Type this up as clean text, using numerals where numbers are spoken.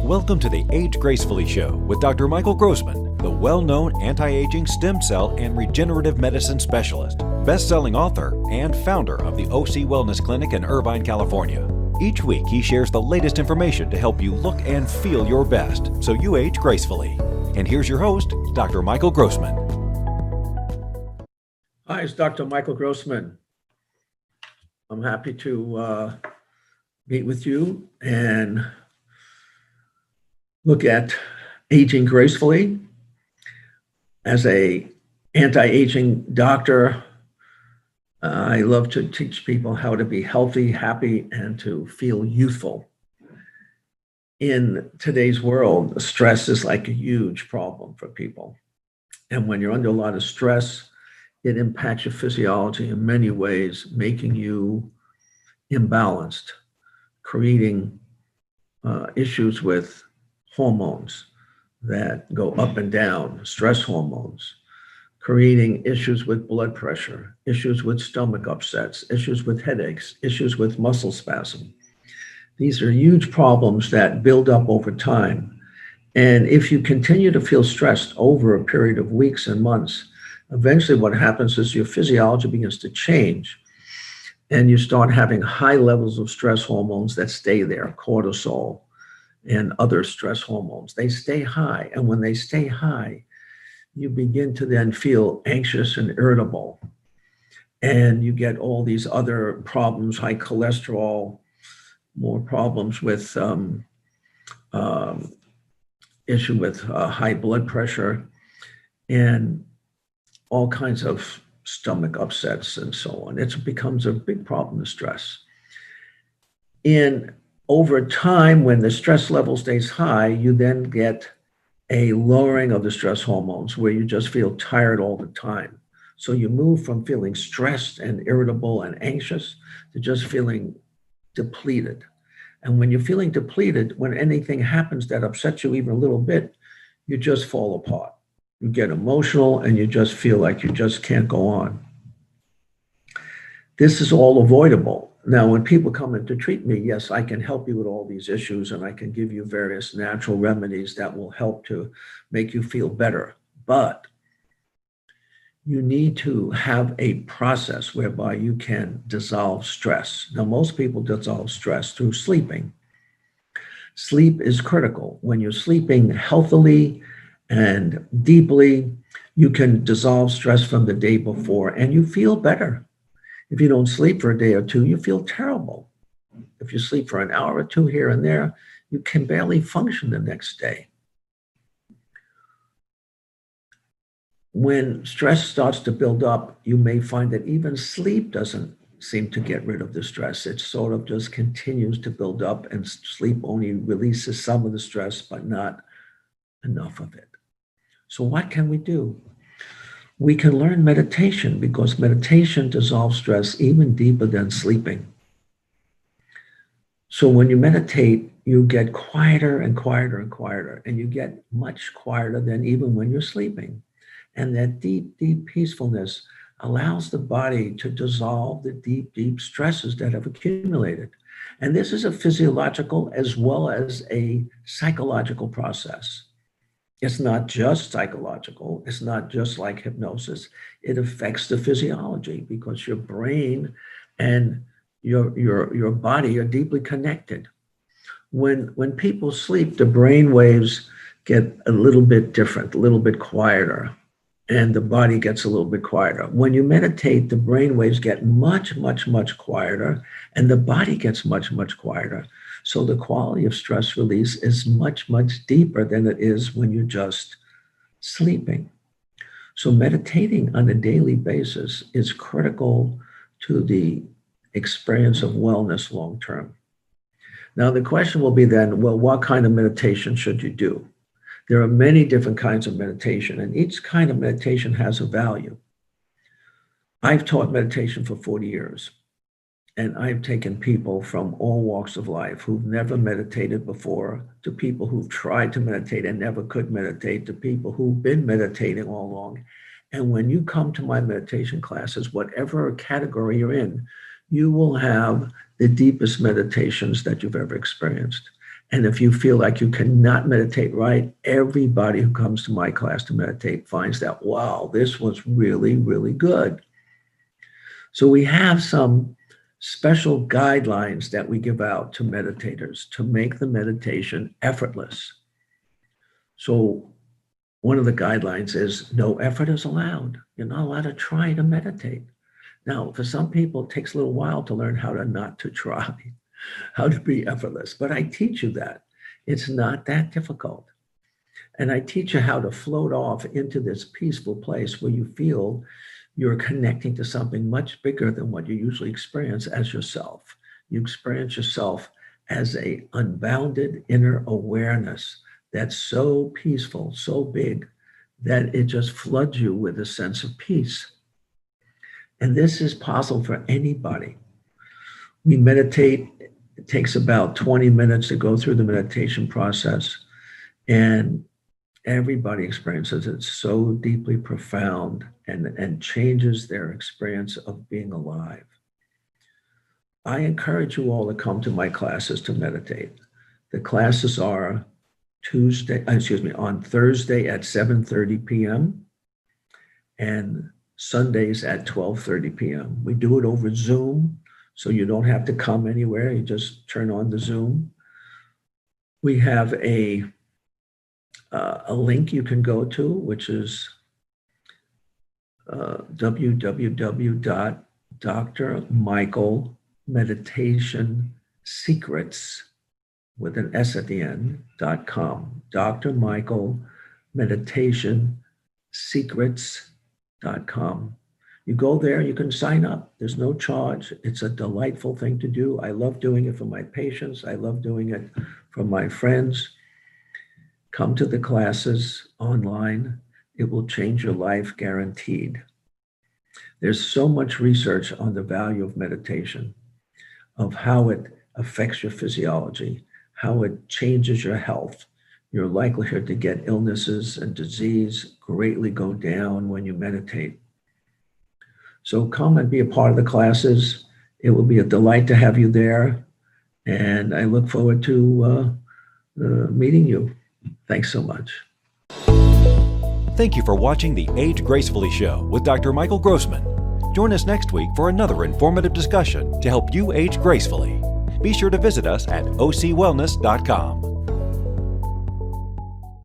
Welcome to the Age Gracefully Show with Dr. Michael Grossman, the well-known anti-aging stem cell and regenerative medicine specialist, best-selling author, and founder of the OC Wellness Clinic in Irvine, California. Each week, he shares the latest information to help you look and feel your best so you age gracefully. And here's your host, Dr. Michael Grossman. Hi, it's Dr. Michael Grossman. I'm happy to meet with you and look at aging gracefully. As an anti-aging doctor, I love to teach people how to be healthy, happy, and to feel youthful. In today's world, stress is like a huge problem for people. And when you're under a lot of stress, it impacts your physiology in many ways, making you imbalanced, creating issues with hormones that go up and down, stress hormones, creating issues with blood pressure, issues with stomach upsets, issues with headaches, issues with muscle spasm. These are huge problems that build up over time. And if you continue to feel stressed over a period of weeks and months, eventually what happens is your physiology begins to change and you start having high levels of stress hormones that stay there, cortisol and other stress hormones. They stay high. And when they stay high, you begin to then feel anxious and irritable. And you get all these other problems, high cholesterol, more problems with issue with high blood pressure, and all kinds of stomach upsets and so on. It becomes a big problem of stress. Over time, when the stress level stays high, you then get a lowering of the stress hormones where you just feel tired all the time. So you move from feeling stressed and irritable and anxious to just feeling depleted. And when you're feeling depleted, when anything happens that upsets you even a little bit, you just fall apart. You get emotional and you just feel like you just can't go on. This is all avoidable. Now, when people come in to treat me, yes, I can help you with all these issues and I can give you various natural remedies that will help to make you feel better. But you need to have a process whereby you can dissolve stress. Now, most people dissolve stress through sleeping. Sleep is critical. When you're sleeping healthily and deeply, you can dissolve stress from the day before and you feel better. If you don't sleep for a day or two, you feel terrible. If you sleep for an hour or two here and there, you can barely function the next day. When stress starts to build up, you may find that even sleep doesn't seem to get rid of the stress. It sort of just continues to build up, and sleep only releases some of the stress, but not enough of it. So what can we do? We can learn meditation because meditation dissolves stress even deeper than sleeping. So when you meditate, you get quieter and quieter and quieter, and you get much quieter than even when you're sleeping. And that deep, deep peacefulness allows the body to dissolve the deep, deep stresses that have accumulated. And this is a physiological as well as a psychological process. It's not just psychological. It's not just like hypnosis. It affects the physiology because your brain and your body are deeply connected. When people sleep, the brain waves get a little bit different, a little bit quieter, and the body gets a little bit quieter. When you meditate, the brain waves get much, much, much quieter, and the body gets much, much quieter. So the quality of stress release is much, much deeper than it is when you're just sleeping. So meditating on a daily basis is critical to the experience of wellness long term. Now, the question will be then, well, what kind of meditation should you do? There are many different kinds of meditation, and each kind of meditation has a value. I've taught meditation for 40 years. And I've taken people from all walks of life who've never meditated before, to people who've tried to meditate and never could meditate, to people who've been meditating all along. And when you come to my meditation classes, whatever category you're in, you will have the deepest meditations that you've ever experienced. And if you feel like you cannot meditate right, everybody who comes to my class to meditate finds that, wow, this was really, really good. So we have some special guidelines that we give out to meditators to make the meditation effortless. So one of the guidelines is no effort is allowed. You're not allowed to try to meditate. Now, for some people, it takes a little while to learn how to not to try, how to be effortless. But I teach you that. It's not that difficult. And I teach you how to float off into this peaceful place where you feel you're connecting to something much bigger than what you usually experience as yourself. You experience yourself as a unbounded inner awareness that's so peaceful, so big, that it just floods you with a sense of peace. And this is possible for anybody. We meditate. It takes about 20 minutes to go through the meditation process. And everybody experiences it so deeply profound and changes their experience of being alive. I encourage you all to come to my classes to meditate. The classes are on Thursday at 7:30 p.m. and Sundays at 12:30 p.m. We do it over Zoom, so you don't have to come anywhere. You just turn on the Zoom. We have a link you can go to, which is www.drmichaelmeditationsecrets with an S at the end.com. drmichaelmeditationsecrets.com. You go there, you can sign up. There's no charge. It's a delightful thing to do. I love doing it for my patients. I love doing it for my friends. Come to the classes online. It will change your life, guaranteed. There's so much research on the value of meditation, of how it affects your physiology, how it changes your health. Your likelihood to get illnesses and disease greatly go down when you meditate. So come and be a part of the classes. It will be a delight to have you there. And I look forward to meeting you. Thanks so much. Thank you for watching the Age Gracefully Show with Dr. Michael Grossman. Join us next week for another informative discussion to help you age gracefully. Be sure to visit us at ocwellness.com.